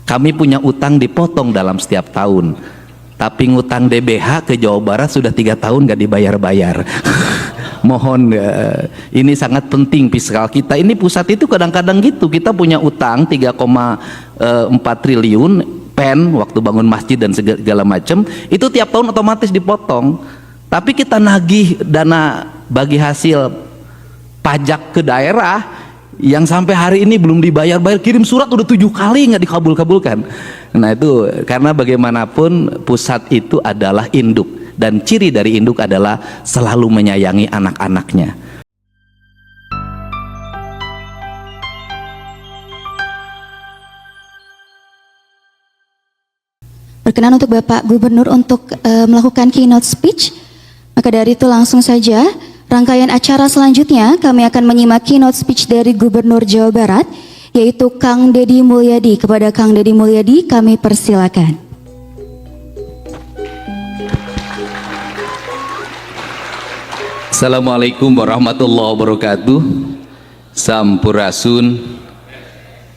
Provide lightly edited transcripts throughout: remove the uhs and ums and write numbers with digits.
Kami punya utang dipotong dalam setiap tahun, tapi ngutang DBH ke Jawa Barat sudah 3 tahun nggak dibayar-bayar. Mohon ini sangat penting fiskal kita. Ini pusat itu kadang-kadang gitu, kita punya utang 3,4 triliun pen waktu bangun masjid dan segala macam, itu tiap tahun otomatis dipotong. Tapi kita nagih dana bagi hasil pajak ke daerah yang sampai hari ini belum dibayar-bayar, kirim surat udah 7 kali nggak dikabul-kabulkan. Nah itu karena bagaimanapun pusat itu adalah induk, dan ciri dari induk adalah selalu menyayangi anak-anaknya. Berkenan untuk Bapak Gubernur untuk melakukan keynote speech. Maka dari itu langsung saja rangkaian acara selanjutnya kami akan menyimak keynote speech dari Gubernur Jawa Barat, yaitu Kang Deddy Mulyadi. Kepada Kang Deddy Mulyadi kami persilakan. Assalamualaikum warahmatullahi wabarakatuh. Sampurasun.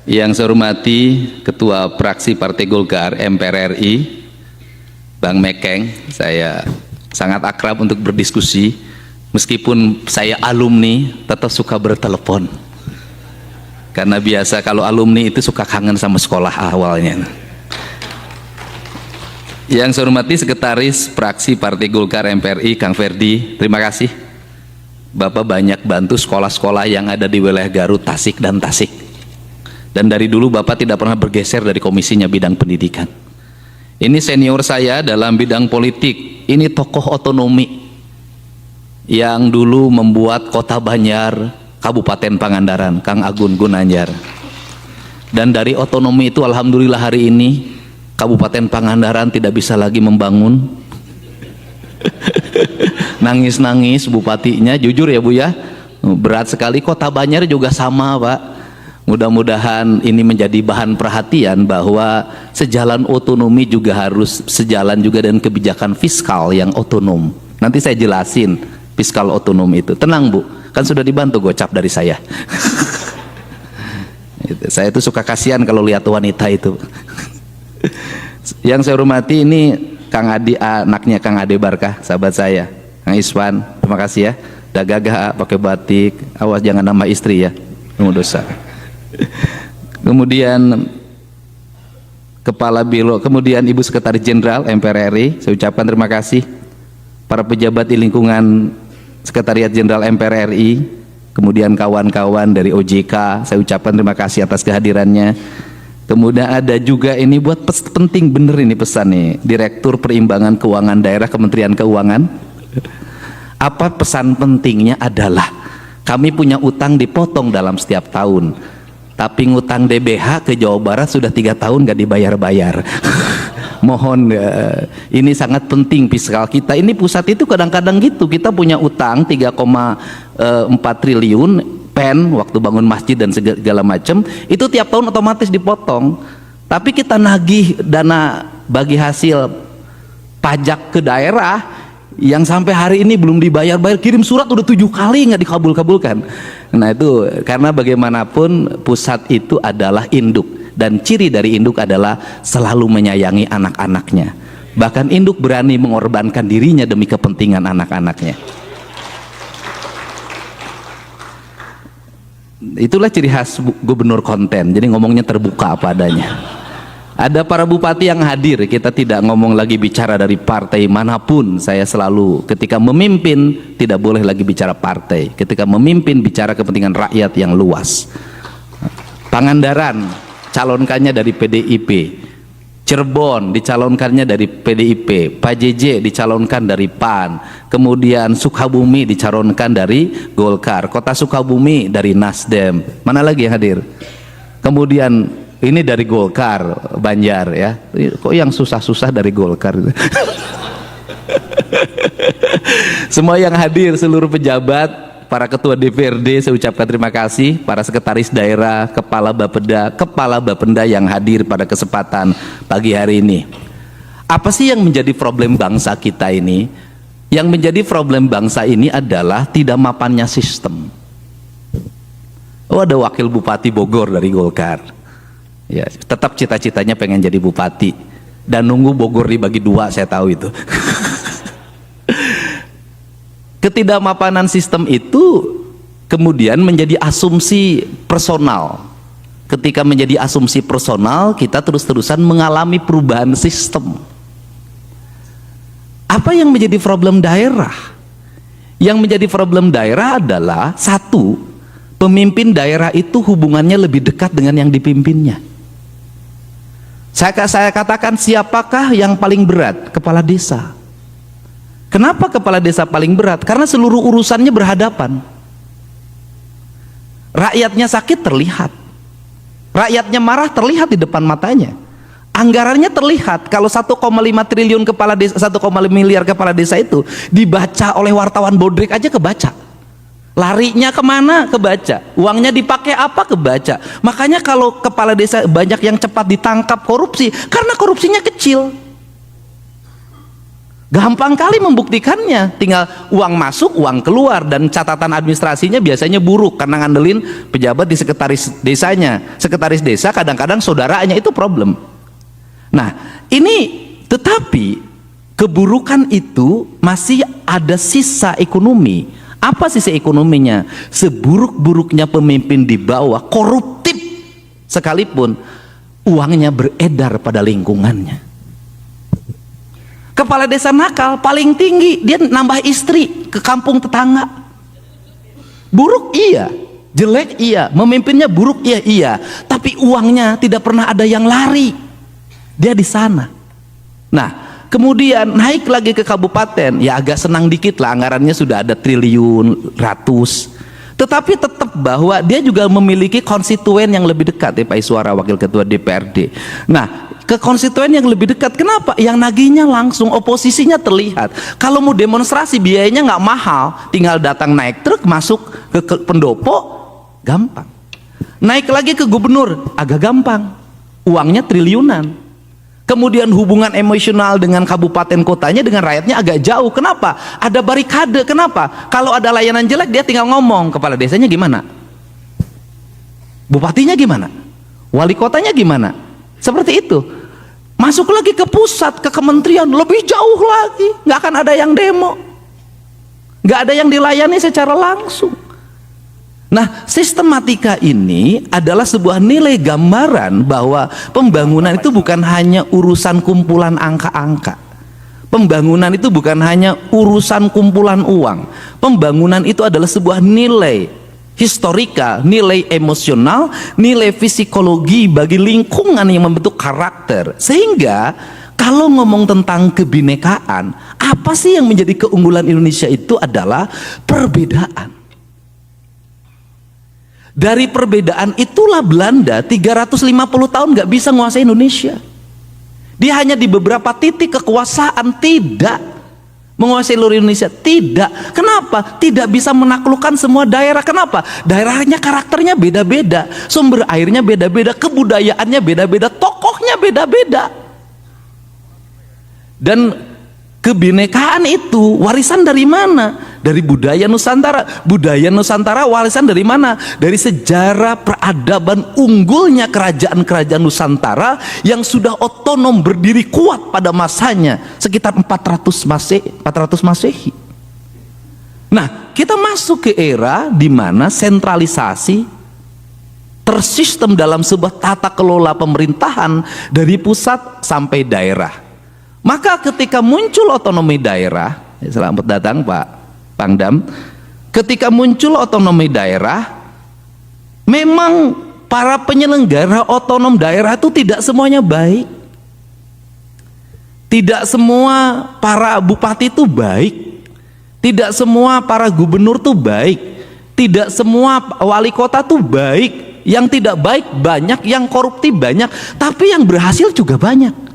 Yang saya hormati Ketua Fraksi Partai Golkar MPR RI, Bang Mekeng. Saya sangat akrab untuk berdiskusi, meskipun saya alumni tetap suka bertelepon, karena biasa kalau alumni itu suka kangen sama sekolah awalnya. Yang saya hormati Sekretaris Fraksi Partai Golkar MPRI Kang Ferdi, terima kasih Bapak banyak bantu sekolah-sekolah yang ada di wilayah Garut, Tasik dan Tasik, dan dari dulu Bapak tidak pernah bergeser dari komisinya bidang pendidikan. Ini senior saya dalam bidang politik, ini tokoh otonomi yang dulu membuat Kota Banjar, Kabupaten Pangandaran, Kang Agun Gunanjar. Dan dari otonomi itu alhamdulillah hari ini Kabupaten Pangandaran tidak bisa lagi membangun. Nangis-nangis bupatinya, jujur ya Bu ya, berat sekali. Kota Banjar juga sama Pak. Mudah-mudahan ini menjadi bahan perhatian bahwa sejalan otonomi juga harus sejalan juga dengan kebijakan fiskal yang otonom. Nanti saya jelasin fiskal otonom itu. Tenang Bu, kan sudah dibantu gocap dari saya. Saya itu suka kasihan kalau lihat wanita itu. Yang saya hormati ini Kang Adi, anaknya Kang Ade Barkah, sahabat saya, Kang Iswan, terima kasih ya. Udah gagah pakai batik, awas jangan nama istri ya, kamu dosa. Kemudian Kepala Biro, kemudian Ibu Sekretaris Jenderal MPR RI, saya ucapkan terima kasih. Para pejabat di lingkungan Sekretariat Jenderal MPR RI, kemudian kawan-kawan dari OJK, saya ucapkan terima kasih atas kehadirannya. Kemudian ada juga ini buat penting bener ini pesan nih, Direktur Perimbangan Keuangan Daerah Kementerian Keuangan. Apa pesan pentingnya adalah kami punya utang dipotong dalam setiap tahun, tapi ngutang DBH ke Jawa Barat sudah 3 tahun nggak dibayar-bayar. Mohon ini sangat penting fiskal kita. Ini pusat itu kadang-kadang gitu, kita punya utang 3,4 triliun pen waktu bangun masjid dan segala macam, itu tiap tahun otomatis dipotong. Tapi kita nagih dana bagi hasil pajak ke daerah yang sampai hari ini belum dibayar-bayar, kirim surat udah 7 kali nggak dikabul-kabulkan. Nah itu karena bagaimanapun pusat itu adalah induk, dan ciri dari induk adalah selalu menyayangi anak-anaknya. Bahkan induk berani mengorbankan dirinya demi kepentingan anak-anaknya. Itulah ciri khas gubernur konten, jadi ngomongnya terbuka apa adanya. Ada para bupati yang hadir, kita tidak ngomong lagi bicara dari partai manapun. Saya selalu ketika memimpin tidak boleh lagi bicara partai, ketika memimpin bicara kepentingan rakyat yang luas. Pangandaran calonkannya dari PDIP, Cirebon dicalonkannya dari PDIP, Pak JJ dicalonkan dari PAN, kemudian Sukabumi dicalonkan dari Golkar, Kota Sukabumi dari Nasdem. Mana lagi yang hadir? Kemudian ini dari Golkar, Banjar ya. Kok yang susah-susah dari Golkar? Semua yang hadir, seluruh pejabat, para ketua DPRD, saya ucapkan terima kasih. Para sekretaris daerah, kepala Bapenda yang hadir pada kesempatan pagi hari ini. Apa sih yang menjadi problem bangsa kita ini? Yang menjadi problem bangsa ini adalah tidak mapannya sistem. Oh, ada wakil bupati Bogor dari Golkar. Ya, tetap cita-citanya pengen jadi bupati dan nunggu Bogor dibagi dua, saya tahu itu. Ketidakmapanan sistem itu kemudian menjadi asumsi personal. Ketika menjadi asumsi personal, kita terus-terusan mengalami perubahan sistem. Apa yang menjadi problem daerah? Yang menjadi problem daerah adalah satu, pemimpin daerah itu hubungannya lebih dekat dengan yang dipimpinnya. Saya katakan, siapakah yang paling berat? Kepala desa. Kenapa kepala desa paling berat? Karena seluruh urusannya berhadapan. Rakyatnya sakit terlihat, rakyatnya marah terlihat di depan matanya, anggarannya terlihat. Kalau 1,5 triliun kepala desa, 1,5 miliar kepala desa itu dibaca oleh wartawan bodrek aja kebaca. Larinya kemana? Kebaca. Uangnya dipakai apa? Kebaca. Makanya kalau kepala desa banyak yang cepat ditangkap korupsi, karena korupsinya kecil. Gampang kali membuktikannya, tinggal uang masuk, uang keluar, dan catatan administrasinya biasanya buruk karena ngandelin pejabat di sekretaris desanya. Sekretaris desa kadang-kadang saudaranya, itu problem. Nah, ini tetapi keburukan itu masih ada sisa ekonomi. Apa sisa ekonominya? Seburuk-buruknya pemimpin di bawah, koruptif sekalipun, uangnya beredar pada lingkungannya. Kepala desa nakal paling tinggi, dia nambah istri ke kampung tetangga. Buruk iya, jelek iya, memimpinnya buruk iya, tapi uangnya tidak pernah ada yang lari. Dia di sana. Nah, kemudian naik lagi ke kabupaten, ya agak senang dikit lah, anggarannya sudah ada triliun, ratus. Tetapi tetap bahwa dia juga memiliki konstituen yang lebih dekat, ya Pak Iswara, Wakil Ketua DPRD. Nah, ke konstituen yang lebih dekat, kenapa? Yang nagihnya langsung, oposisinya terlihat. Kalau mau demonstrasi biayanya nggak mahal, tinggal datang naik truk masuk ke pendopo, gampang. Naik lagi ke gubernur, agak gampang, uangnya triliunan. Kemudian hubungan emosional dengan kabupaten kotanya, dengan rakyatnya agak jauh. Kenapa? Ada barikade. Kenapa? Kalau ada layanan jelek, dia tinggal ngomong, kepala desanya gimana, bupatinya gimana, wali kotanya gimana, seperti itu. Masuk lagi ke pusat, ke kementerian, lebih jauh lagi, nggak akan ada yang demo, nggak ada yang dilayani secara langsung. Nah, sistematika ini adalah sebuah nilai gambaran bahwa pembangunan itu bukan hanya urusan kumpulan angka-angka. Pembangunan itu bukan hanya urusan kumpulan uang. Pembangunan itu adalah sebuah nilai historikal, nilai emosional, nilai psikologi bagi lingkungan yang membentuk karakter. Sehingga kalau ngomong tentang kebinekaan, apa sih yang menjadi keunggulan Indonesia itu adalah perbedaan. Dari perbedaan itulah Belanda 350 tahun nggak bisa menguasai Indonesia. Dia hanya di beberapa titik kekuasaan, tidak menguasai seluruh Indonesia, tidak. Kenapa? Tidak bisa menaklukkan semua daerah. Kenapa? Daerahnya karakternya beda-beda, sumber airnya beda-beda, kebudayaannya beda-beda, tokohnya beda-beda. Dan kebinekaan itu warisan dari mana? Dari budaya Nusantara. Budaya Nusantara warisan dari mana? Dari sejarah peradaban unggulnya kerajaan-kerajaan Nusantara yang sudah otonom, berdiri kuat pada masanya sekitar 400 Masehi. Nah, kita masuk ke era di mana sentralisasi tersistem dalam sebuah tata kelola pemerintahan dari pusat sampai daerah. Maka ketika muncul otonomi daerah, selamat datang Pak Pangdam, ketika muncul otonomi daerah, memang para penyelenggara otonom daerah itu tidak semuanya baik. Tidak semua para bupati itu baik. Tidak semua para gubernur itu baik. Tidak semua wali kota itu baik. Yang tidak baik banyak, yang koruptif banyak, tapi yang berhasil juga banyak.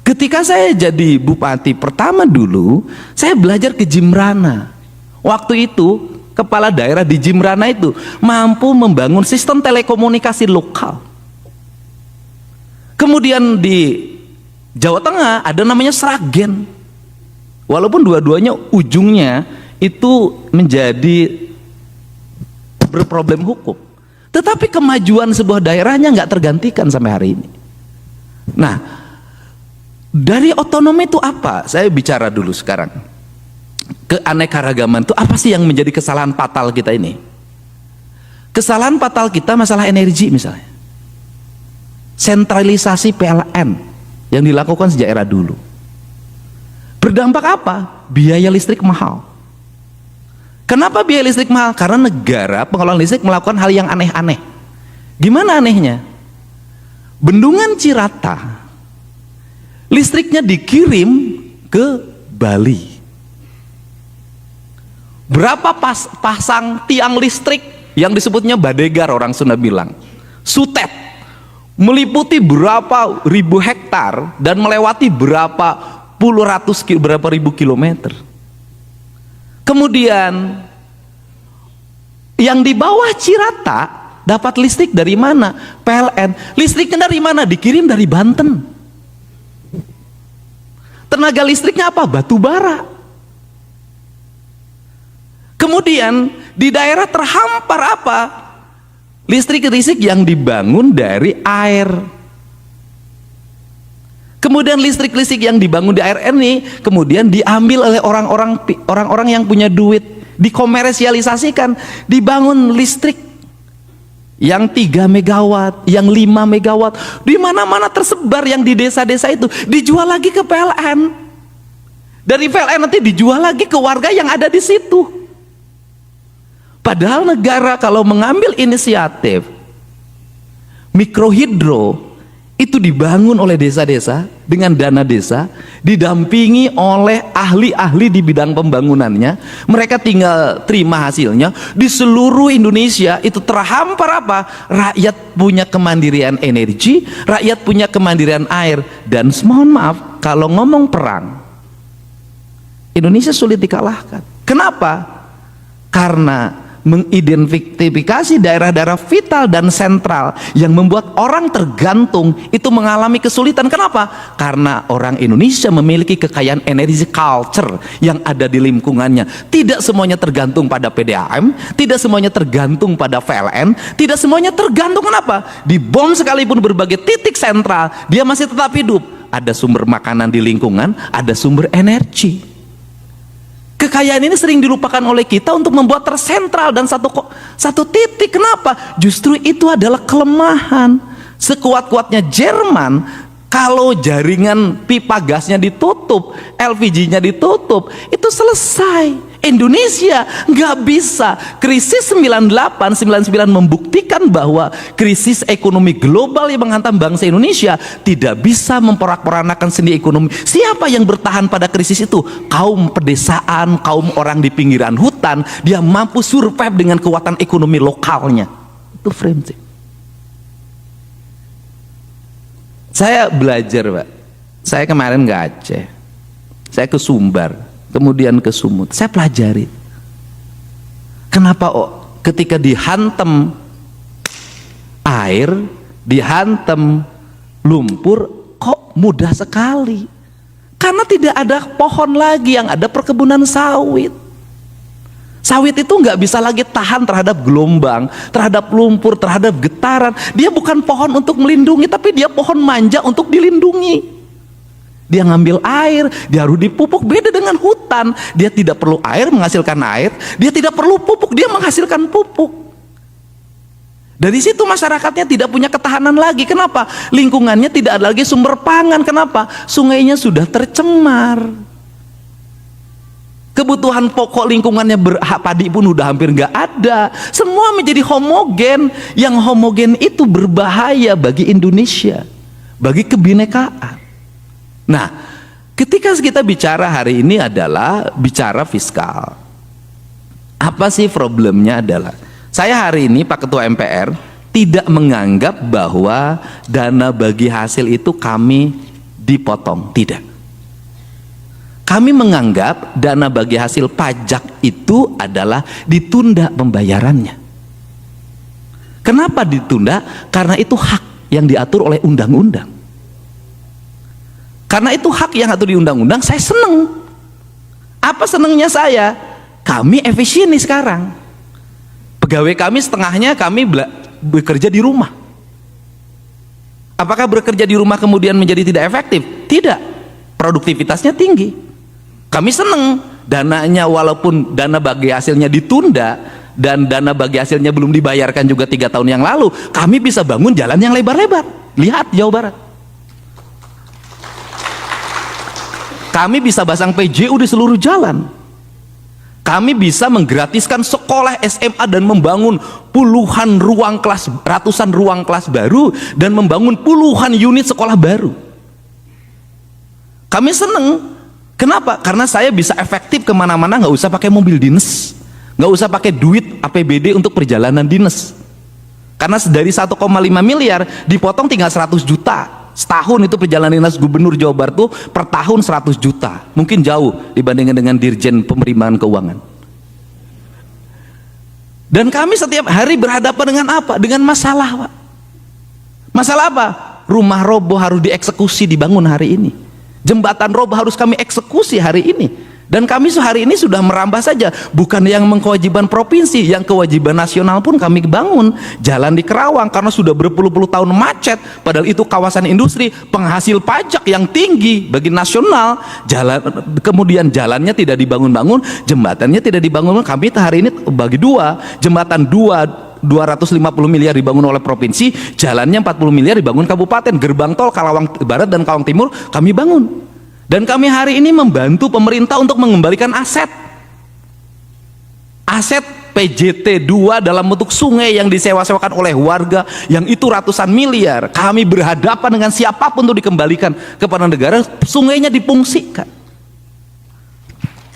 Ketika saya jadi bupati pertama dulu, saya belajar ke Jimrana. Waktu itu kepala daerah di Jimrana itu mampu membangun sistem telekomunikasi lokal. Kemudian di Jawa Tengah ada namanya Sragen. Walaupun dua-duanya ujungnya itu menjadi berproblem hukum, Tetapi kemajuan sebuah daerahnya nggak tergantikan sampai hari ini. Nah, dari otonomi itu apa? Saya bicara dulu sekarang. Keanekaragaman itu apa sih yang menjadi kesalahan fatal kita ini? Kesalahan fatal kita masalah energi misalnya. Sentralisasi PLN yang dilakukan sejak era dulu. Berdampak apa? Biaya listrik mahal. Kenapa biaya listrik mahal? Karena negara pengelola listrik melakukan hal yang aneh-aneh. Gimana anehnya? Bendungan Cirata listriknya dikirim ke Bali. Berapa pasang tiang listrik yang disebutnya badegar, orang Sunda bilang, sutet, meliputi berapa ribu hektar dan melewati berapa ribu kilometer. Kemudian yang di bawah Cirata dapat listrik dari mana? PLN. Listriknya dari mana? Dikirim dari Banten. Tenaga listriknya apa? Batu bara. Kemudian di daerah terhampar apa? Listrik yang dibangun dari air. Kemudian listrik yang dibangun di air ini kemudian diambil oleh orang-orang yang punya duit, dikomersialisasikan, dibangun listrik yang 3 megawatt, yang 5 megawatt, di mana-mana tersebar, yang di desa-desa itu dijual lagi ke PLN. Dari PLN nanti dijual lagi ke warga yang ada di situ. Padahal negara kalau mengambil inisiatif mikrohidro itu dibangun oleh desa-desa dengan dana desa, didampingi oleh ahli-ahli di bidang pembangunannya, mereka tinggal terima hasilnya. Di seluruh Indonesia itu terhampar apa? Rakyat punya kemandirian energi, rakyat punya kemandirian air. Dan mohon maaf, kalau ngomong perang, Indonesia sulit dikalahkan. Kenapa? Karena mengidentifikasi daerah-daerah vital dan sentral yang membuat orang tergantung itu mengalami kesulitan. Kenapa? Karena orang Indonesia memiliki kekayaan energi culture yang ada di lingkungannya. Tidak semuanya tergantung pada PDAM, tidak semuanya tergantung pada PLN, tidak semuanya tergantung. Kenapa? Di bom sekalipun berbagai titik sentral, dia masih tetap hidup. Ada sumber makanan di lingkungan, ada sumber energi. Kekayaan ini sering dilupakan oleh kita untuk membuat tersentral dan satu titik. Kenapa? Justru itu adalah kelemahan. Sekuat-kuatnya Jerman, kalau jaringan pipa gasnya ditutup, LPG-nya ditutup, itu selesai. Indonesia nggak bisa. Krisis 98-99 membuktikan bahwa krisis ekonomi global yang menghantam bangsa Indonesia tidak bisa memporak-porandakan sendi ekonomi. Siapa yang bertahan pada krisis itu? Kaum pedesaan, kaum orang di pinggiran hutan. Dia mampu survive dengan kekuatan ekonomi lokalnya. Itu prinsip. Saya belajar, Pak. Saya kemarin ke Aceh, saya ke Sumbar, kemudian ke Sumut. Saya pelajari kenapa ketika dihantam air, dihantam lumpur, kok mudah sekali. Karena tidak ada pohon lagi, yang ada perkebunan sawit. Sawit itu nggak bisa lagi tahan terhadap gelombang, terhadap lumpur, terhadap getaran. Dia bukan pohon untuk melindungi, tapi dia pohon manja untuk dilindungi. Dia ngambil air, dia harus dipupuk. Beda dengan hutan, dia tidak perlu air menghasilkan air, dia tidak perlu pupuk, dia menghasilkan pupuk. Dari situ masyarakatnya tidak punya ketahanan lagi. Kenapa? Lingkungannya tidak ada lagi sumber pangan. Kenapa? Sungainya sudah tercemar. Kebutuhan pokok lingkungannya padi pun udah hampir nggak ada. Semua menjadi homogen. Yang homogen itu berbahaya bagi Indonesia, bagi kebinekaan. Nah, ketika kita bicara hari ini adalah bicara fiskal. Apa sih problemnya? Adalah saya hari ini, Pak Ketua MPR, tidak menganggap bahwa dana bagi hasil itu kami dipotong. Tidak. Kami menganggap dana bagi hasil pajak itu adalah ditunda pembayarannya. Kenapa ditunda? Karena itu hak yang diatur oleh undang-undang. Karena itu hak yang diatur di undang-undang, saya seneng. Apa senengnya saya? Kami efisien nih sekarang. Pegawai kami setengahnya kami bekerja di rumah. Apakah bekerja di rumah kemudian menjadi tidak efektif? Tidak, produktivitasnya tinggi. Kami senang dananya, walaupun dana bagi hasilnya ditunda dan dana bagi hasilnya belum dibayarkan juga 3 tahun yang lalu, kami bisa bangun jalan yang lebar-lebar. Lihat Jawa Barat, kami bisa pasang PJU di seluruh jalan. Kami bisa menggratiskan sekolah SMA dan membangun puluhan ruang kelas, ratusan ruang kelas baru, dan membangun puluhan unit sekolah baru. Kami seneng. Kenapa? Karena saya bisa efektif kemana-mana, nggak usah pakai mobil dinas, nggak usah pakai duit APBD untuk perjalanan dinas. Karena dari 1,5 miliar dipotong tinggal 100 juta. Setahun itu perjalanan dinas gubernur Jawa Barat tuh per tahun 100 juta. Mungkin jauh dibandingkan dengan Dirjen Penerimaan Keuangan. Dan kami setiap hari berhadapan dengan apa? Dengan masalah, Pak. Masalah apa? Rumah roboh harus dieksekusi, dibangun hari ini. Jembatan roboh harus kami eksekusi hari ini. Dan kami hari ini sudah merambah saja, bukan yang kewajiban provinsi, yang kewajiban nasional pun kami bangun. Jalan di Kerawang karena sudah berpuluh-puluh tahun macet, padahal itu kawasan industri penghasil pajak yang tinggi bagi nasional. Kemudian jalannya tidak dibangun-bangun, jembatannya tidak dibangun. Kami hari ini bagi dua, jembatan 250 miliar dibangun oleh provinsi, jalannya 40 miliar dibangun kabupaten. Gerbang tol Karawang Barat dan Karawang Timur kami bangun. Dan kami hari ini membantu pemerintah untuk mengembalikan aset PJT 2 dalam bentuk sungai yang disewa-sewakan oleh warga, yang itu ratusan miliar. Kami berhadapan dengan siapapun untuk dikembalikan kepada negara, sungainya dipungsikan.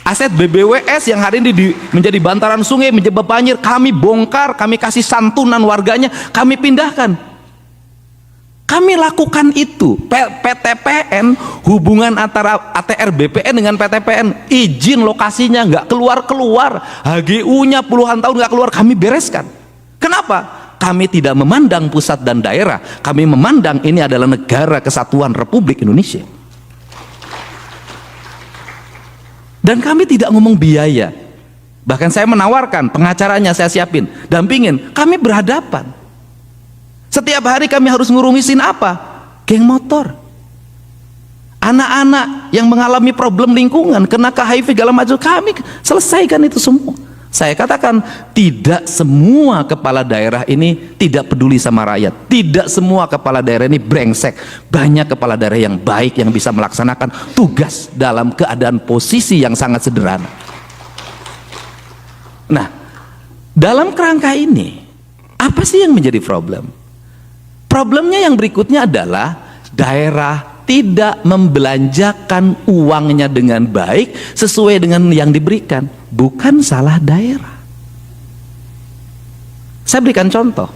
Aset BBWS yang hari ini menjadi bantaran sungai, menjadi banjir, kami bongkar, kami kasih santunan warganya, kami pindahkan. Kami lakukan itu. PTPN, hubungan antara ATR BPN dengan PTPN, izin lokasinya nggak keluar-keluar, HGU-nya puluhan tahun nggak keluar, kami bereskan. Kenapa? Kami tidak memandang pusat dan daerah, kami memandang ini adalah negara kesatuan Republik Indonesia. Dan kami tidak ngomong biaya. Bahkan saya menawarkan, pengacaranya saya siapin, dampingin, kami berhadapan. Setiap hari kami harus ngurusin apa? Geng motor. Anak-anak yang mengalami problem lingkungan, kena ke HIV segala macam, kami selesaikan itu semua. Saya katakan, tidak semua kepala daerah ini tidak peduli sama rakyat. Tidak semua kepala daerah ini brengsek. Banyak kepala daerah yang baik yang bisa melaksanakan tugas dalam keadaan posisi yang sangat sederhana. Nah, dalam kerangka ini, apa sih yang menjadi problem? Problemnya yang berikutnya adalah daerah tidak membelanjakan uangnya dengan baik sesuai dengan yang diberikan. Bukan salah daerah. Saya berikan contoh.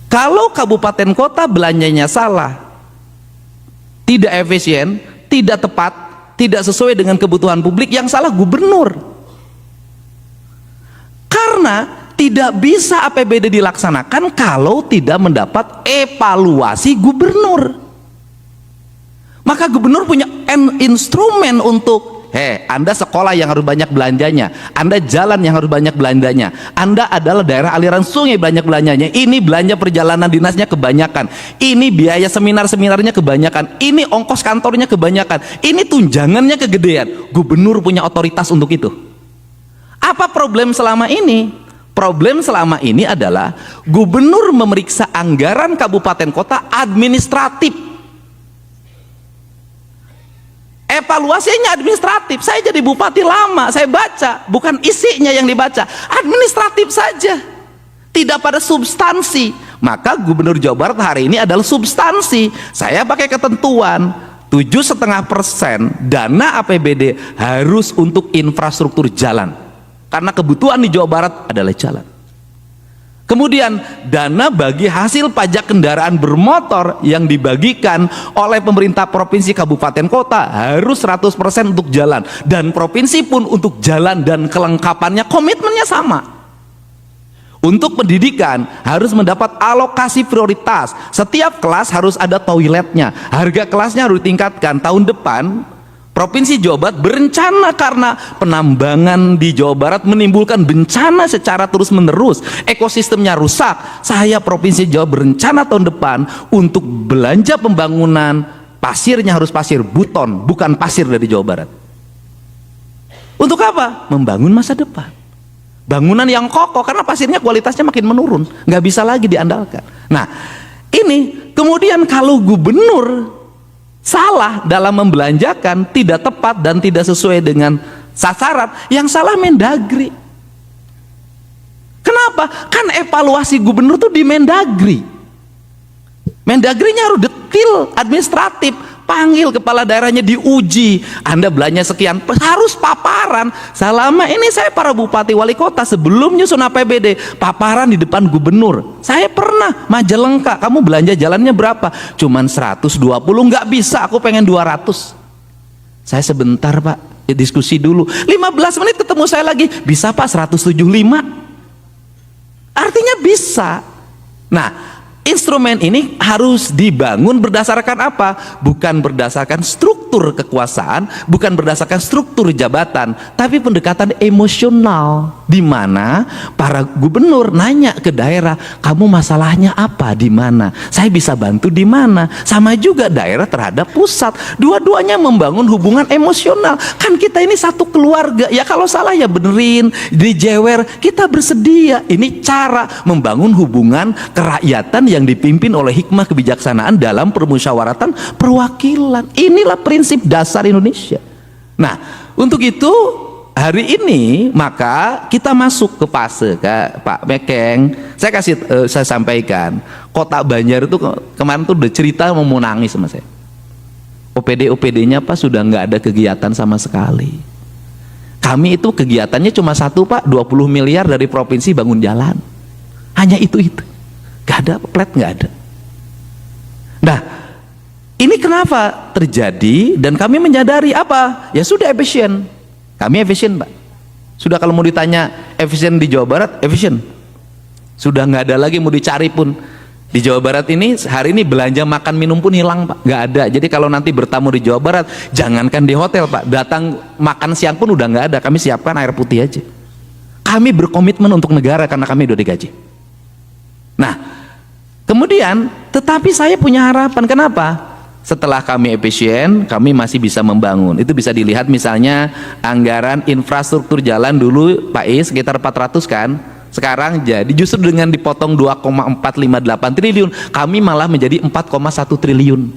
Kalau kabupaten kota belanjanya salah, tidak efisien, tidak tepat, tidak sesuai dengan kebutuhan publik, yang salah gubernur. Karena tidak bisa APBD dilaksanakan kalau tidak mendapat evaluasi gubernur. Maka gubernur punya instrumen untuk, Anda sekolah yang harus banyak belanjanya, Anda jalan yang harus banyak belanjanya, Anda adalah daerah aliran sungai banyak belanjanya, ini belanja perjalanan dinasnya kebanyakan, ini biaya seminar-seminarnya kebanyakan, ini ongkos kantornya kebanyakan, ini tunjangannya kegedean. Gubernur punya otoritas untuk itu. Apa problem selama ini? Problem selama ini adalah gubernur memeriksa anggaran kabupaten kota administratif. Evaluasinya administratif. Saya jadi bupati lama, saya baca, bukan isinya yang dibaca, administratif saja, tidak pada substansi. Maka gubernur Jawa Barat hari ini adalah substansi. Saya pakai ketentuan 7,5% dana APBD harus untuk infrastruktur jalan. Karena kebutuhan di Jawa Barat adalah jalan. Kemudian dana bagi hasil pajak kendaraan bermotor yang dibagikan oleh pemerintah provinsi kabupaten kota harus 100% untuk jalan. Dan provinsi pun untuk jalan dan kelengkapannya komitmennya sama. Untuk pendidikan harus mendapat alokasi prioritas. Setiap kelas harus ada toiletnya. Harga kelasnya harus ditingkatkan. Tahun depan Provinsi Jawa Barat berencana karena penambangan di Jawa Barat menimbulkan bencana secara terus-menerus, ekosistemnya rusak. Saya Provinsi Jawa berencana tahun depan untuk belanja pembangunan, pasirnya harus pasir buton, bukan pasir dari Jawa Barat. Untuk apa? Membangun masa depan. Bangunan yang kokoh, karena pasirnya kualitasnya makin menurun, nggak bisa lagi diandalkan. Nah, ini kemudian kalau gubernur salah dalam membelanjakan, tidak tepat dan tidak sesuai dengan sasaran, yang salah Mendagri. Kenapa? Kan evaluasi gubernur tuh di Mendagri. Mendagrinya harus detil, administratif, panggil kepala daerahnya diuji. Anda belanja sekian, harus paparan. Selama ini saya para bupati wali kota sebelum nyusun APBD, paparan di depan gubernur. Saya pernah Majalengka, kamu belanja jalannya berapa? Cuman 120, nggak bisa, aku pengen 200. Saya sebentar Pak, diskusi dulu. 15 menit ketemu saya lagi, bisa Pak 175. Artinya bisa. Nah, instrumen ini harus dibangun berdasarkan apa? Bukan berdasarkan struktur kekuasaan, bukan berdasarkan struktur jabatan, tapi pendekatan emosional, di mana para gubernur nanya ke daerah, kamu masalahnya apa, di mana? Saya bisa bantu di mana? Sama juga daerah terhadap pusat. Dua-duanya membangun hubungan emosional. Kan kita ini satu keluarga. Ya kalau salah ya benerin, dijewer, kita bersedia. Ini cara membangun hubungan kerakyatan yang dipimpin oleh hikmah kebijaksanaan dalam permusyawaratan perwakilan. Inilah prinsip dasar Indonesia. Nah, untuk itu hari ini maka kita masuk ke fase Pak Mekeng. Saya sampaikan, Kota Banjar itu kemarin tuh udah cerita mau nangis sama saya. OPD-OPD-nya Pak sudah nggak ada kegiatan sama sekali. Kami itu kegiatannya cuma satu Pak, 20 miliar dari provinsi bangun jalan. Hanya itu. Gak ada, plat nggak ada. Nah, ini kenapa terjadi? Dan kami menyadari apa? Ya sudah efisien. Kami efisien Pak. Sudah kalau mau ditanya efisien di Jawa Barat, efisien. Sudah nggak ada lagi mau dicari pun. Di Jawa Barat ini hari ini belanja makan minum pun hilang Pak. Nggak ada. Jadi kalau nanti bertamu di Jawa Barat, jangankan di hotel Pak, datang makan siang pun udah nggak ada. Kami siapkan air putih aja. Kami berkomitmen untuk negara karena kami udah digaji. Nah, kemudian, tetapi saya punya harapan. Kenapa? Setelah kami efisien, kami masih bisa membangun. Itu bisa dilihat misalnya anggaran infrastruktur jalan dulu Pak Is sekitar 400 kan. Sekarang jadi justru dengan dipotong 2,458 triliun, kami malah menjadi 4,1 triliun.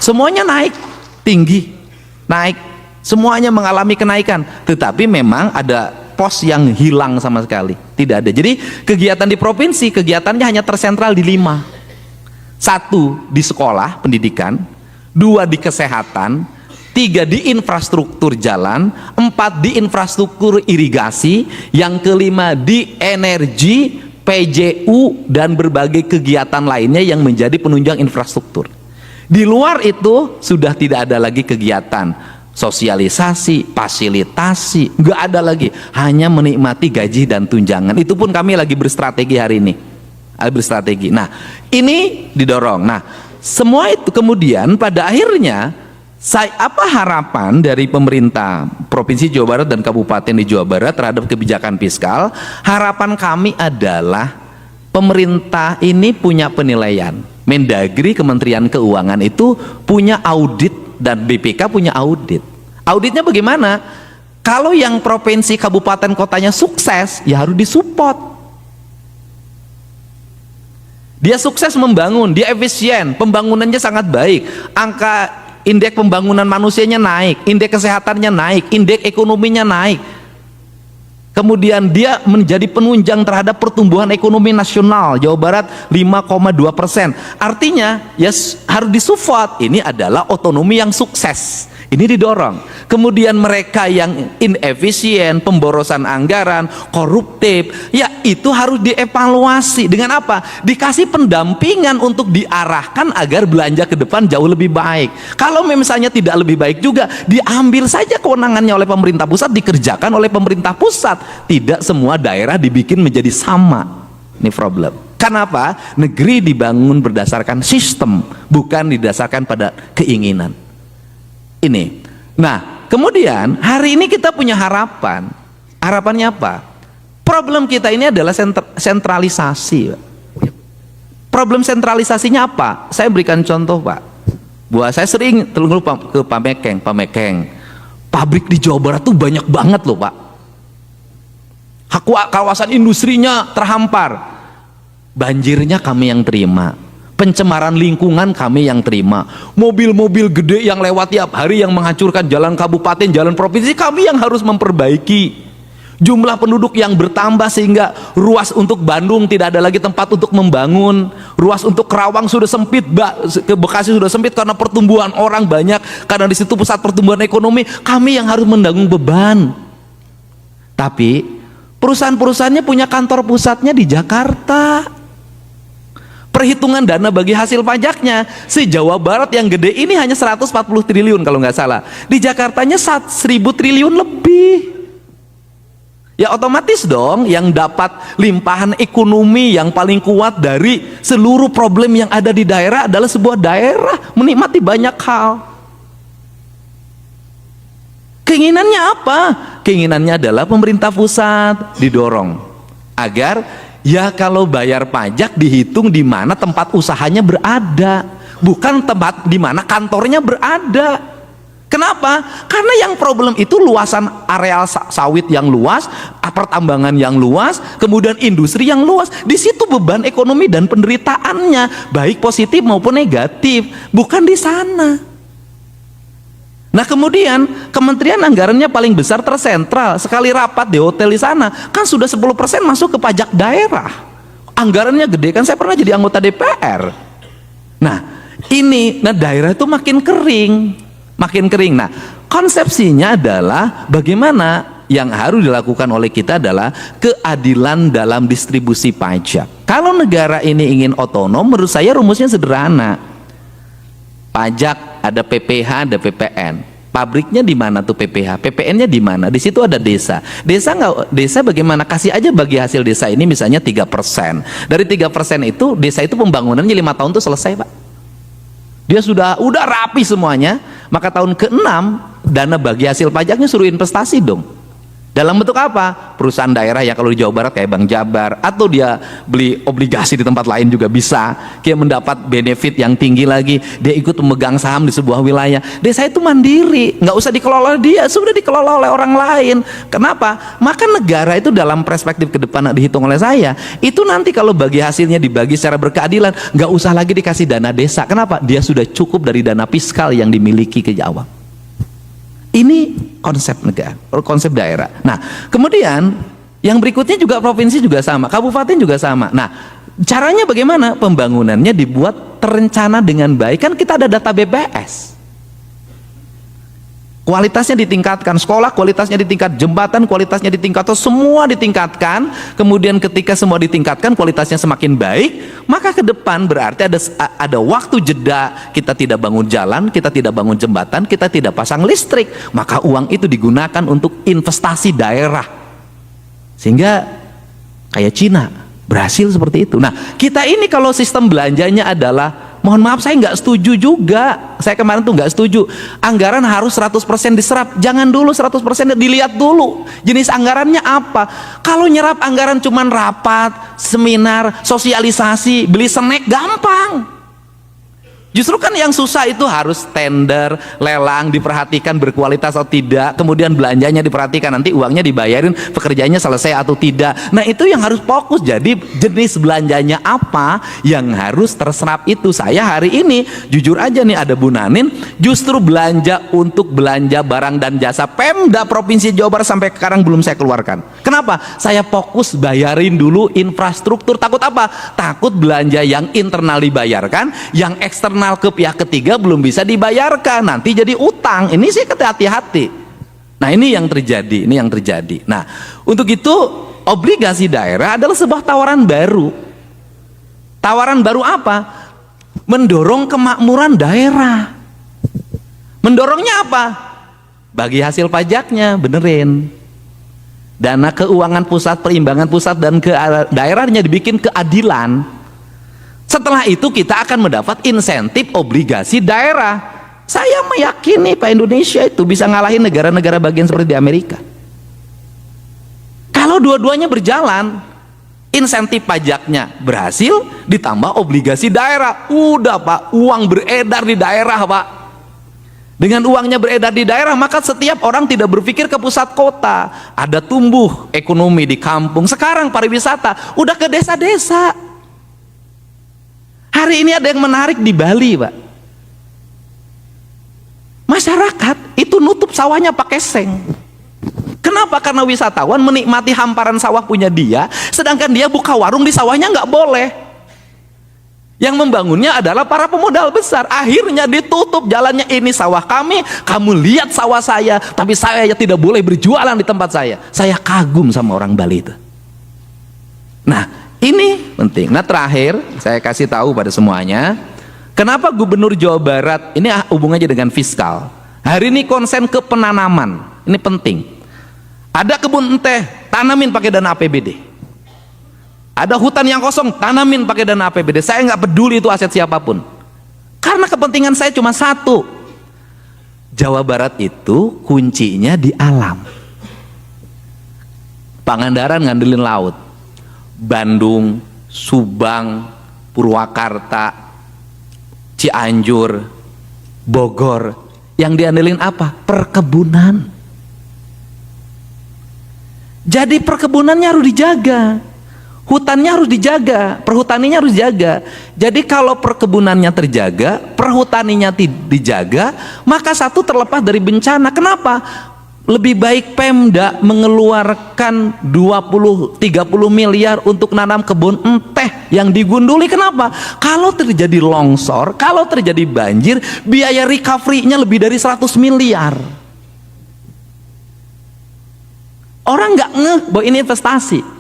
Semuanya naik, tinggi, naik. Semuanya mengalami kenaikan. Tetapi memang ada pos yang hilang sama sekali, tidak ada. Jadi kegiatan di provinsi, kegiatannya hanya tersentral di 5. 1 di sekolah pendidikan, 2 di kesehatan, 3 di infrastruktur jalan, 4 di infrastruktur irigasi, yang kelima di energi, PJU, dan berbagai kegiatan lainnya yang menjadi penunjang infrastruktur. Di luar itu sudah tidak ada lagi kegiatan sosialisasi, fasilitasi, nggak ada lagi, hanya menikmati gaji dan tunjangan. Itu pun kami lagi berstrategi hari ini, berstrategi. Nah, ini didorong. Nah, semua itu kemudian pada akhirnya apa harapan dari pemerintah Provinsi Jawa Barat dan Kabupaten di Jawa Barat terhadap kebijakan fiskal? Harapan kami adalah pemerintah ini punya penilaian. Mendagri, Kementerian Keuangan itu punya audit dan BPK punya audit. Auditnya bagaimana? Kalau yang provinsi, kabupaten, kotanya sukses, ya harus disupport. Dia sukses membangun, dia efisien, pembangunannya sangat baik, angka indeks pembangunan manusianya naik, indeks kesehatannya naik, indeks ekonominya naik. Kemudian dia menjadi penunjang terhadap pertumbuhan ekonomi nasional. Jawa Barat 5,2%. Artinya ya harus disupport. Ini adalah otonomi yang sukses. Ini didorong. Kemudian mereka yang inefisien, pemborosan anggaran, koruptif, ya itu harus dievaluasi. Dengan apa? Dikasih pendampingan untuk diarahkan agar belanja ke depan jauh lebih baik. Kalau misalnya tidak lebih baik juga, diambil saja kewenangannya oleh pemerintah pusat, dikerjakan oleh pemerintah pusat. Tidak semua daerah dibikin menjadi sama. Ini problem. Kenapa? Negeri dibangun berdasarkan sistem, bukan didasarkan pada keinginan. Ini. Nah, kemudian hari ini kita punya harapan. Harapannya apa? Problem kita ini adalah sentralisasi. Problem sentralisasinya apa? Saya berikan contoh, Pak. Buat saya sering terlalu ke Pamekeng. Pabrik di Jawa Barat tuh banyak banget loh, Pak. Kawasan industrinya terhampar. Banjirnya kami yang terima, pencemaran lingkungan kami yang terima, mobil-mobil gede yang lewat tiap hari yang menghancurkan jalan kabupaten, jalan provinsi, kami yang harus memperbaiki. Jumlah penduduk yang bertambah sehingga ruas untuk Bandung tidak ada lagi tempat untuk membangun, ruas untuk Kerawang sudah sempit, ke Bekasi sudah sempit karena pertumbuhan orang banyak, karena di situ pusat pertumbuhan ekonomi, kami yang harus menanggung beban. Tapi perusahaan-perusahaannya punya kantor pusatnya di Jakarta. Perhitungan dana bagi hasil pajaknya, se-Jawa Barat yang gede ini hanya 140 triliun kalau nggak salah. Di Jakartanya 1.000 triliun lebih. Ya otomatis dong yang dapat limpahan ekonomi yang paling kuat dari seluruh problem yang ada di daerah adalah sebuah daerah menikmati banyak hal. Keinginannya apa? Keinginannya adalah pemerintah pusat didorong agar ya kalau bayar pajak dihitung di mana tempat usahanya berada, bukan tempat di mana kantornya berada. Kenapa? Karena yang problem itu luasan areal sawit yang luas, pertambangan yang luas, kemudian industri yang luas. Di situ beban ekonomi dan penderitaannya, baik positif maupun negatif, bukan di sana. Nah kemudian kementerian anggarannya paling besar tersentral, sekali rapat di hotel di sana kan sudah 10% masuk ke pajak daerah, anggarannya gede kan, saya pernah jadi anggota DPR. Nah ini, daerah itu makin kering. Nah konsepsinya adalah bagaimana yang harus dilakukan oleh kita adalah keadilan dalam distribusi pajak. Kalau negara ini ingin otonom, menurut saya rumusnya sederhana. Pajak ada PPH, ada PPN. Pabriknya di mana tuh PPH? PPN-nya di mana? Di situ ada desa. Desa bagaimana? Kasih aja bagi hasil desa ini misalnya 3%. Dari 3% itu desa itu pembangunannya 5 tahun tuh selesai, Pak. Dia udah rapi semuanya, maka tahun ke-6 dana bagi hasil pajaknya suruh investasi dong. Dalam bentuk apa? Perusahaan daerah ya, kalau di Jawa Barat kayak Bank Jabar, atau dia beli obligasi di tempat lain juga bisa. Dia mendapat benefit yang tinggi lagi, dia ikut memegang saham di sebuah wilayah. Desa itu mandiri, nggak usah dikelola dia, sudah dikelola oleh orang lain. Kenapa? Maka negara itu dalam perspektif ke depan dihitung oleh saya, itu nanti kalau bagi hasilnya dibagi secara berkeadilan, nggak usah lagi dikasih dana desa. Kenapa? Dia sudah cukup dari dana fiskal yang dimiliki ke Jawa. Ini konsep negara, konsep daerah. Nah, kemudian yang berikutnya juga provinsi juga sama, kabupaten juga sama. Nah, caranya bagaimana? Pembangunannya dibuat terencana dengan baik. Kan kita ada data BPS. Kualitasnya ditingkatkan, sekolah kualitasnya ditingkat, jembatan kualitasnya ditingkatkan, semua ditingkatkan. Kemudian ketika semua ditingkatkan, kualitasnya semakin baik, maka ke depan berarti ada waktu jeda, kita tidak bangun jalan, kita tidak bangun jembatan, kita tidak pasang listrik, maka uang itu digunakan untuk investasi daerah. Sehingga kayak Cina berhasil seperti itu. Nah, kita ini kalau sistem belanjanya adalah, mohon maaf saya nggak setuju juga. Saya kemarin tuh nggak setuju. Anggaran harus 100% diserap. Jangan dulu 100%, dilihat dulu jenis anggarannya apa. Kalau nyerap anggaran cuman rapat, seminar, sosialisasi, beli snack gampang. Justru kan yang susah itu harus tender, lelang, diperhatikan berkualitas atau tidak, kemudian belanjanya diperhatikan, nanti uangnya dibayarin, pekerjaannya selesai atau tidak. Nah itu yang harus fokus. Jadi jenis belanjanya apa yang harus terserap itu. Saya hari ini jujur aja nih, ada Bu Nanin justru belanja untuk belanja barang dan jasa Pemda Provinsi Jawa Barat sampai sekarang belum saya keluarkan. Kenapa? Saya fokus bayarin dulu infrastruktur. Takut apa? Takut belanja yang internal dibayarkan, yang eksternal ke pihak ketiga belum bisa dibayarkan, nanti jadi utang. Ini sih hati-hati. Nah ini yang terjadi. Nah untuk itu obligasi daerah adalah sebuah tawaran baru. Tawaran baru apa? Mendorong kemakmuran daerah. Mendorongnya apa? Bagi hasil pajaknya benerin. Dana keuangan pusat, perimbangan pusat dan ke daerahnya dibikin keadilan. Setelah itu kita akan mendapat insentif obligasi daerah. Saya meyakini Pak, Indonesia itu bisa ngalahin negara-negara bagian seperti di Amerika. Kalau dua-duanya berjalan, insentif pajaknya berhasil, ditambah obligasi daerah. Udah Pak, uang beredar di daerah Pak. Dengan uangnya beredar di daerah, maka setiap orang tidak berpikir ke pusat kota. Ada tumbuh ekonomi di kampung. Sekarang pariwisata udah ke desa-desa. Hari ini ada yang menarik di Bali Pak. Masyarakat itu nutup sawahnya pakai seng. Kenapa? Karena wisatawan menikmati hamparan sawah punya dia, sedangkan dia buka warung di sawahnya nggak boleh. Yang membangunnya adalah para pemodal besar. Akhirnya ditutup jalannya. Ini sawah kami, kamu lihat sawah saya, tapi saya tidak boleh berjualan di tempat saya. Saya kagum sama orang Bali itu. Nah, ini penting. Nah, terakhir saya kasih tahu pada semuanya, kenapa Gubernur Jawa Barat ini hubungannya dengan fiskal. Hari ini konsen ke penanaman. Ini penting. Ada kebun teh, tanamin pakai dana APBD. Ada hutan yang kosong, tanamin pakai dana APBD. Saya nggak peduli itu aset siapapun. Karena kepentingan saya cuma satu. Jawa Barat itu kuncinya di alam. Pangandaran ngandelin laut. Bandung, Subang, Purwakarta, Cianjur, Bogor, yang diandelin apa? Perkebunan. Jadi perkebunannya harus dijaga. Hutannya harus dijaga, perhutaninya harus dijaga. Jadi kalau perkebunannya terjaga, perhutaninya dijaga, maka satu terlepas dari bencana. Kenapa? Lebih baik Pemda mengeluarkan 20-30 miliar untuk nanam kebun teh yang digunduli. Kenapa? Kalau terjadi longsor, kalau terjadi banjir, biaya recovery-nya lebih dari 100 miliar. Orang nggak ngeh bahwa ini investasi.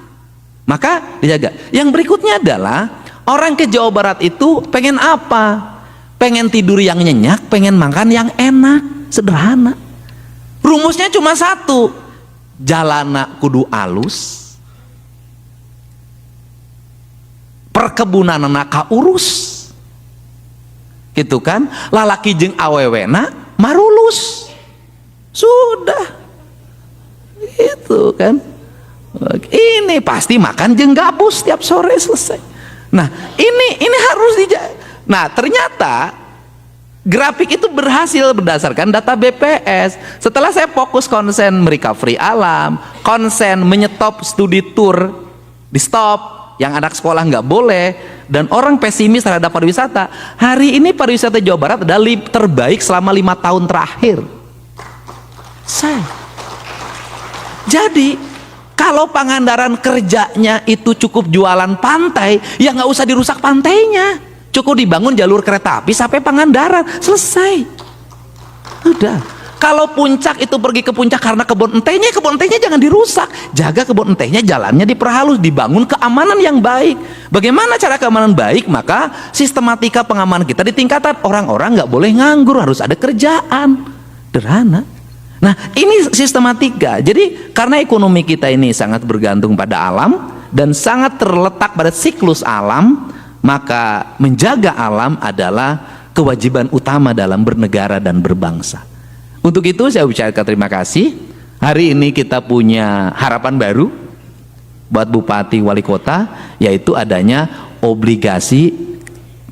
Maka dijaga. Yang berikutnya adalah orang ke Jawa Barat itu pengen apa? Pengen tidur yang nyenyak, pengen makan yang enak, sederhana. Rumusnya cuma satu, jalana kudu alus, perkebunan naka urus, gitu kan? Lalaki jeung awewena marulus, sudah, gitu kan? Ini pasti makan jeung gabus setiap sore selesai. Nah, ini harus dijaga. Nah, ternyata grafik itu berhasil berdasarkan data BPS. Setelah saya fokus konsen merecovery alam, konsen menyetop studi tour, di stop, yang anak sekolah nggak boleh, dan orang pesimis terhadap pariwisata. Hari ini pariwisata Jawa Barat adalah terbaik selama 5 tahun terakhir. Jadi kalau Pangandaran kerjanya itu cukup jualan pantai, ya nggak usah dirusak pantainya, cukup dibangun jalur kereta api sampai Pangandaran, selesai. Udah. Kalau Puncak itu pergi ke puncak karena kebun entehnya jangan dirusak, jaga kebun entehnya, jalannya diperhalus, dibangun keamanan yang baik. Bagaimana cara keamanan baik? Maka sistematika pengamanan kita ditingkatkan. Orang-orang nggak boleh nganggur, harus ada kerjaan. Sederhana. Nah, ini sistematika. Jadi karena ekonomi kita ini sangat bergantung pada alam dan sangat terletak pada siklus alam, maka menjaga alam adalah kewajiban utama dalam bernegara dan berbangsa. Untuk itu saya ucapkan terima kasih. Hari ini kita punya harapan baru buat bupati wali kota, yaitu adanya obligasi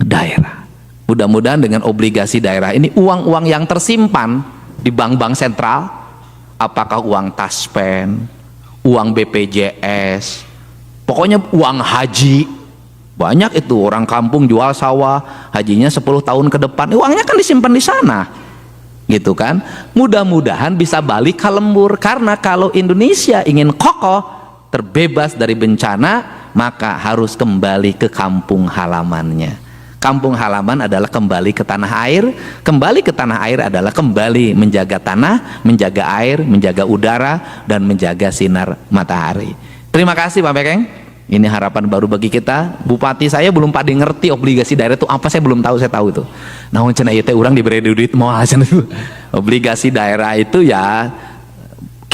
daerah. Mudah-mudahan dengan obligasi daerah ini uang-uang yang tersimpan di bank-bank sentral, apakah uang taspen, uang BPJS, pokoknya uang haji, banyak itu orang kampung jual sawah, hajinya 10 tahun ke depan, uangnya kan disimpan di sana, gitu kan. Mudah-mudahan bisa balik ke lembur, karena kalau Indonesia ingin kokoh, terbebas dari bencana, maka harus kembali ke kampung halamannya. Kampung halaman adalah kembali ke tanah air. Kembali ke tanah air adalah kembali menjaga tanah, menjaga air, menjaga udara, dan menjaga sinar matahari. Terima kasih Pak Bekeng. Ini harapan baru bagi kita. Bupati saya belum pada ngerti obligasi daerah itu apa, saya belum tahu, saya tahu itu. Nah, cenah ieu teh urang diberi duit mau aja itu. Obligasi daerah itu ya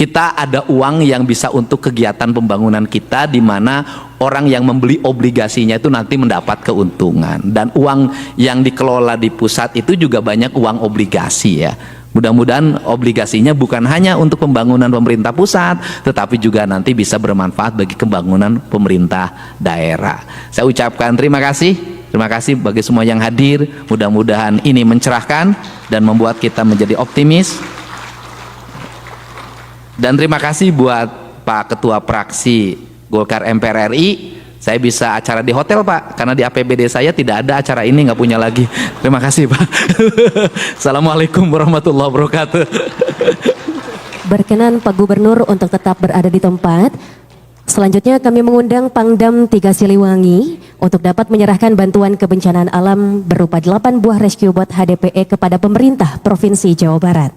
kita ada uang yang bisa untuk kegiatan pembangunan kita, di mana orang yang membeli obligasinya itu nanti mendapat keuntungan, dan uang yang dikelola di pusat itu juga banyak uang obligasi ya. Mudah-mudahan obligasinya bukan hanya untuk pembangunan pemerintah pusat, tetapi juga nanti bisa bermanfaat bagi pembangunan pemerintah daerah. Saya ucapkan terima kasih bagi semua yang hadir. Mudah-mudahan ini mencerahkan dan membuat kita menjadi optimis. Dan terima kasih buat Pak Ketua Praksi Golkar MPR RI. Saya bisa acara di hotel Pak, karena di APBD saya tidak ada acara ini, nggak punya lagi. Terima kasih Pak. Assalamualaikum warahmatullahi wabarakatuh. Berkenan Pak Gubernur untuk tetap berada di tempat. Selanjutnya kami mengundang Pangdam 3 Siliwangi untuk dapat menyerahkan bantuan kebencanaan alam berupa 8 buah rescue boat HDPE kepada pemerintah Provinsi Jawa Barat.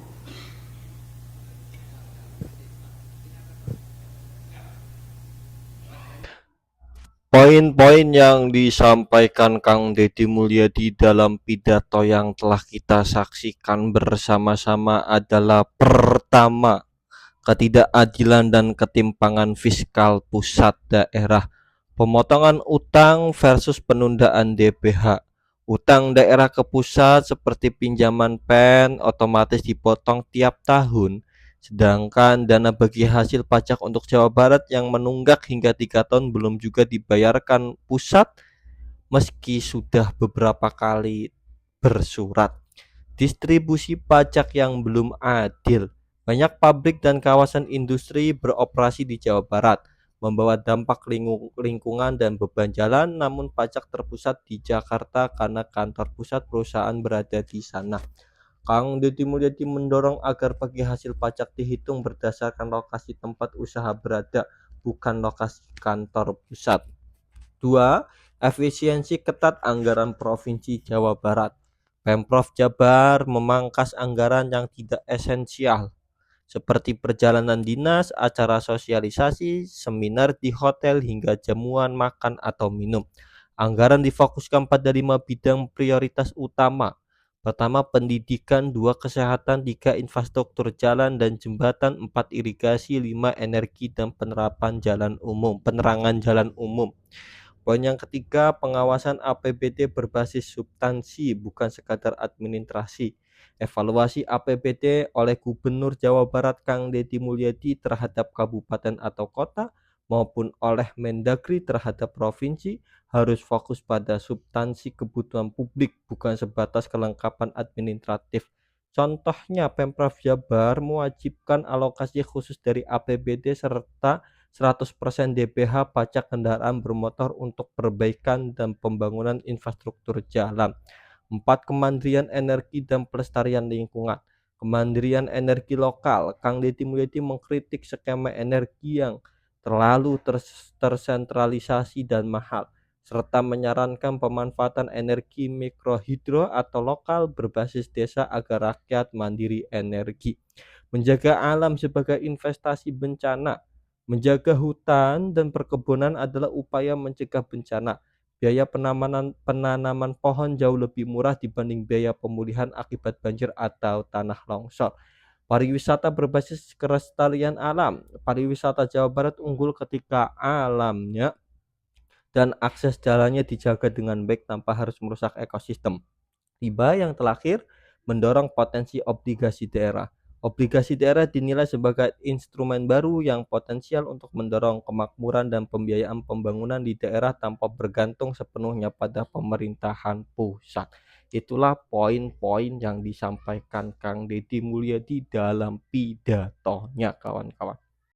Poin-poin yang disampaikan Kang Deddy Mulyadi dalam pidato yang telah kita saksikan bersama-sama adalah: pertama, ketidakadilan dan ketimpangan fiskal pusat daerah, pemotongan utang versus penundaan DBH. Utang daerah ke pusat seperti pinjaman PEN otomatis dipotong tiap tahun, sedangkan dana bagi hasil pajak untuk Jawa Barat yang menunggak hingga 3 tahun belum juga dibayarkan pusat meski sudah beberapa kali bersurat. Distribusi pajak yang belum adil. Banyak pabrik dan kawasan industri beroperasi di Jawa Barat, membawa dampak lingkungan dan beban jalan, namun pajak terpusat di Jakarta karena kantor pusat perusahaan berada di sana. Kang Deddy Mulyadi mendorong agar bagi hasil pajak dihitung berdasarkan lokasi tempat usaha berada, bukan lokasi kantor pusat. 2. Efisiensi ketat anggaran Provinsi Jawa Barat. Pemprov Jabar memangkas anggaran yang tidak esensial, seperti perjalanan dinas, acara sosialisasi, seminar di hotel, hingga jamuan makan atau minum. Anggaran difokuskan pada 5 bidang prioritas utama. Pertama, pendidikan, 2 kesehatan, 3 infrastruktur jalan dan jembatan, 4 irigasi, 5 energi dan penerangan jalan umum. Poin yang ketiga, pengawasan APBD berbasis substansi, bukan sekadar administrasi. Evaluasi APBD oleh Gubernur Jawa Barat Kang Deddy Mulyadi terhadap kabupaten atau kota maupun oleh Mendagri terhadap provinsi harus fokus pada substansi kebutuhan publik, bukan sebatas kelengkapan administratif. Contohnya, Pemprov Jabar mewajibkan alokasi khusus dari APBD serta 100% DBH pajak kendaraan bermotor untuk perbaikan dan pembangunan infrastruktur jalan. 4. Kemandirian energi dan pelestarian lingkungan. Kemandirian energi lokal. Kang Deddy Mulyadi mengkritik skema energi yang terlalu tersentralisasi dan mahal, serta menyarankan pemanfaatan energi mikrohidro atau lokal berbasis desa agar rakyat mandiri energi. Menjaga alam sebagai investasi bencana. Menjaga hutan dan perkebunan adalah upaya mencegah bencana. Biaya penanaman pohon jauh lebih murah dibanding biaya pemulihan akibat banjir atau tanah longsor. Pariwisata berbasis kelestarian alam. Pariwisata Jawa Barat unggul ketika alamnya dan akses jalannya dijaga dengan baik tanpa harus merusak ekosistem. 5. Yang terakhir, mendorong potensi obligasi daerah. Obligasi daerah dinilai sebagai instrumen baru yang potensial untuk mendorong kemakmuran dan pembiayaan pembangunan di daerah tanpa bergantung sepenuhnya pada pemerintahan pusat. Itulah poin-poin yang disampaikan Kang Deddy Mulyadi dalam pidatonya, kawan-kawan.